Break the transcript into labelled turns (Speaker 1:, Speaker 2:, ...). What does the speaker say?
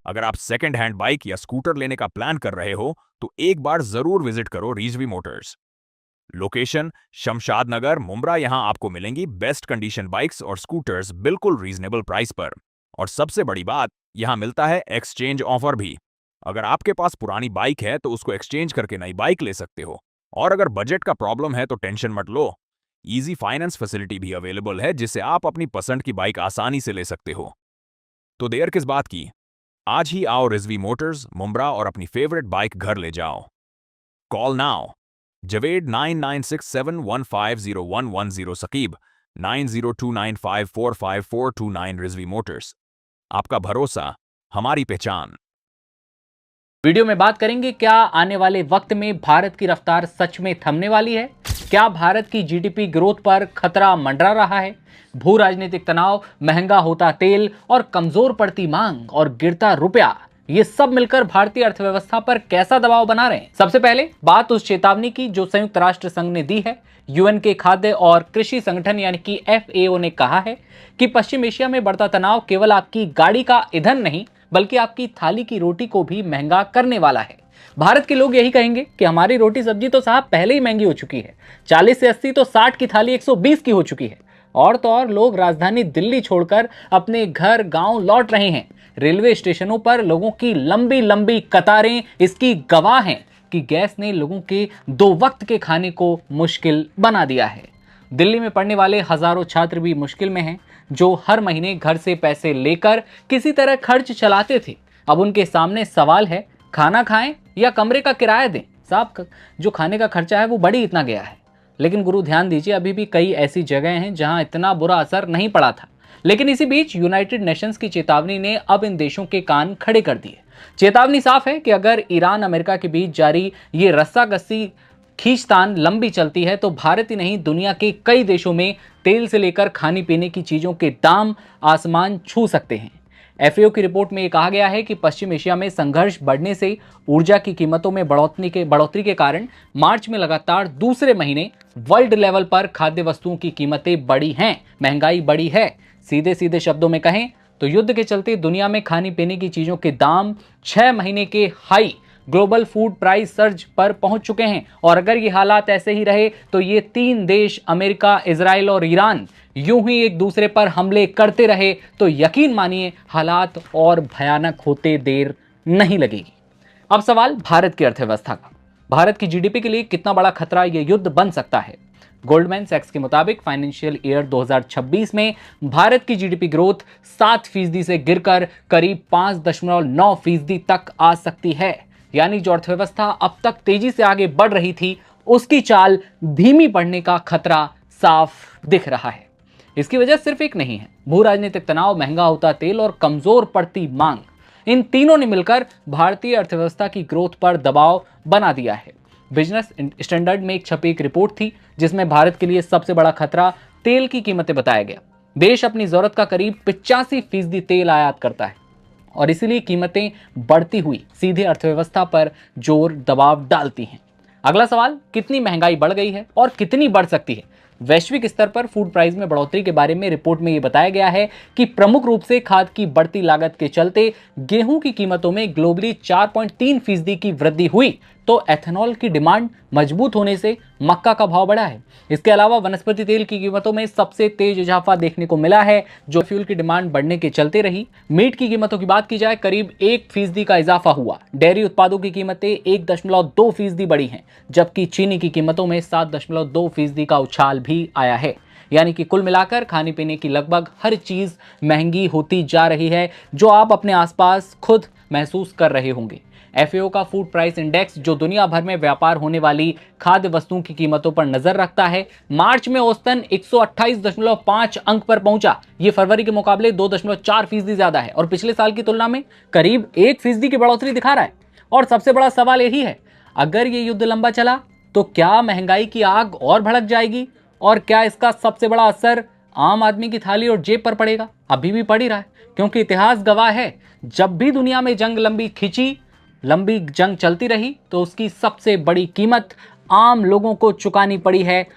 Speaker 1: अगर आप second hand bike या स्कूटर लेने का प्लान कर रहे हो तो एक बार जरूर विजिट करो रिजवी मोटर्स। लोकेशन शमशाद नगर, मुंब्रा। यहां आपको मिलेंगी बेस्ट कंडीशन बाइक्स और स्कूटर्स बिल्कुल रीजनेबल प्राइस पर। और सबसे बड़ी बात, यहां मिलता है एक्सचेंज ऑफर भी। अगर आपके पास पुरानी बाइक है तो उसको एक्सचेंज करके नई बाइक ले सकते हो। और अगर बजट का प्रॉब्लम है तो टेंशन मत लो, इजी फाइनेंस फैसिलिटी भी अवेलेबल है जिससे आप अपनी पसंद की बाइक आसानी से ले सकते हो। तो देर किस बात की, आज ही आओ रिजवी मोटर्स मुंब्रा और अपनी फेवरेट बाइक घर ले जाओ। Call now Javed 9967150110, Sakib 9029545429। Rizvi Motors, आपका भरोसा, हमारी पहचान।
Speaker 2: वीडियो में बात करेंगे क्या आने वाले वक्त में भारत की रफ्तार सच में थमने वाली है, क्या भारत की जीडीपी ग्रोथ पर खतरा मंडरा रहा है, भू राजनीतिक तनाव, महंगा होता तेल और कमजोर पड़ती मांग और गिरता रुपया, ये सब मिलकर भारतीय अर्थव्यवस्था पर कैसा दबाव बना रहे हैं। सबसे पहले बात उस चेतावनी की जो संयुक्त राष्ट्र संघ ने दी है। यूएन के खाद्य और कृषि संगठन यानी कि एफएओ ने कहा है कि पश्चिम एशिया में बढ़ता तनाव केवल आपकी गाड़ी का ईंधन नहीं बल्कि आपकी थाली की रोटी को भी महंगा करने वाला है। भारत के लोग यही कहेंगे कि हमारी रोटी सब्जी तो साहब पहले ही महंगी हो चुकी है, 40 से 80 तो 60 की थाली 120 की हो चुकी है। और तो और लोग राजधानी दिल्ली छोड़कर अपने घर गांव लौट रहे हैं। रेलवे स्टेशनों पर लोगों की लंबी लंबी कतारें इसकी गवाह हैं कि गैस ने लोगों के 2 वक्त के खाने को मुश्किल बना दिया है। दिल्ली में पढ़ने वाले हजारों छात्र भी मुश्किल में हैं, जो हर महीने घर से पैसे लेकर किसी तरह खर्च चलाते थे। अब उनके सामने सवाल है, खाना खाएं या कमरे का किराया दें। साहब, जो खाने का खर्चा है वो बढ़ी इतना गया है। लेकिन गुरु ध्यान दीजिए, अभी भी कई ऐसी जगह हैं जहां इतना बुरा असर नहीं पड़ा था। लेकिन इसी बीच यूनाइटेड नेशंस की चेतावनी ने अब इन देशों के कान खड़े कर दिए। चेतावनी साफ है कि अगर ईरान अमेरिका के बीच जारी ये रस्साकसी खींचतान लंबी चलती है तो भारत ही नहीं दुनिया के कई देशों में तेल से लेकर खाने पीने की चीजों के दाम आसमान छू सकते हैं। एफएओ की रिपोर्ट में यह कहा गया है कि पश्चिम एशिया में संघर्ष बढ़ने से ऊर्जा की कीमतों में बढ़ोतरी के कारण मार्च में लगातार दूसरे महीने वर्ल्ड लेवल पर खाद्य वस्तुओं की कीमतें बढ़ी हैं, महंगाई बढ़ी है। सीधे सीधे शब्दों में कहें तो युद्ध के चलते दुनिया में खाने पीने की चीजों के दाम 6 महीने के high global food price surge पर पहुंच चुके हैं। और अगर ये हालात ऐसे ही रहे तो ये 3 देश अमेरिका, इजराइल और ईरान यूं ही एक दूसरे पर हमले करते रहे तो यकीन मानिए हालात और भयानक होते देर नहीं लगेगी। अब सवाल भारत की अर्थव्यवस्था का। भारत की जीडीपी के लिए कितना बड़ा खतरा यह युद्ध बन सकता है। गोल्डमैन सैक्स के मुताबिक फाइनेंशियल ईयर 2026 में भारत की जीडीपी ग्रोथ 7% से गिरकर करीब 5.9% तक आ सकती है। यानी जो अर्थव्यवस्था अब तक तेजी से आगे बढ़ रही थी उसकी चाल धीमी पड़ने का खतरा साफ दिख रहा है। इसकी वजह सिर्फ एक नहीं है, भू राजनीतिक तनाव, महंगा होता तेल और कमजोर पड़ती मांग, इन तीनों ने मिलकर भारतीय अर्थव्यवस्था की ग्रोथ पर दबाव बना दिया है। बिजनेस स्टैंडर्ड में एक छपी एक रिपोर्ट थी जिसमें भारत के लिए सबसे बड़ा खतरा तेल की कीमतें बताया गया। देश अपनी जरूरत का करीब 85% तेल आयात करता है और इसीलिए कीमतें बढ़ती हुई सीधे अर्थव्यवस्था पर जोर दबाव डालती हैं। अगला सवाल, कितनी महंगाई बढ़ गई है और कितनी बढ़ सकती है। वैश्विक स्तर पर फूड प्राइस में बढ़ोतरी के बारे में रिपोर्ट में यह बताया गया है कि प्रमुख रूप से खाद की बढ़ती लागत के चलते गेहूं की कीमतों में ग्लोबली 4.3% की वृद्धि हुई तो एथेनॉल की डिमांड मजबूत होने से मक्का का भाव बढ़ा है। इसके अलावा वनस्पति तेल की कीमतों में सबसे तेज इजाफा देखने को मिला है जो फ्यूल की डिमांड बढ़ने के चलते रही। मीट की कीमतों की बात की जाए करीब 1% का इजाफा हुआ। डेयरी उत्पादों की कीमतें 1.2% बढ़ी हैं, जबकि चीनी की कीमतों में 7.2% का उछाल भी आया है। यानी कि कुल मिलाकर खाने पीने की लगभग हर चीज महंगी होती जा रही है, जो आप अपने आसपास खुद महसूस कर रहे होंगे। एफएओ का फूड प्राइस इंडेक्स जो दुनिया भर में व्यापार होने वाली खाद्य वस्तुओं की कीमतों पर नजर रखता है, मार्च में औसतन 128.5 अंक पर पहुंचा। यह फरवरी के मुकाबले 2.4% ज्यादा है और पिछले साल की तुलना में करीब 1% की बढ़ोतरी दिखा रहा है। और सबसे बड़ा सवाल यही है, अगर यह युद्ध लंबा चला तो क्या महंगाई की आग और भड़क जाएगी और क्या इसका सबसे बड़ा असर आम आदमी की थाली और जेब पर पड़ेगा। अभी भी पड़ ही रहा है, क्योंकि इतिहास गवाह है, जब भी दुनिया में लंबी जंग चलती रही तो उसकी सबसे बड़ी कीमत आम लोगों को चुकानी पड़ी है।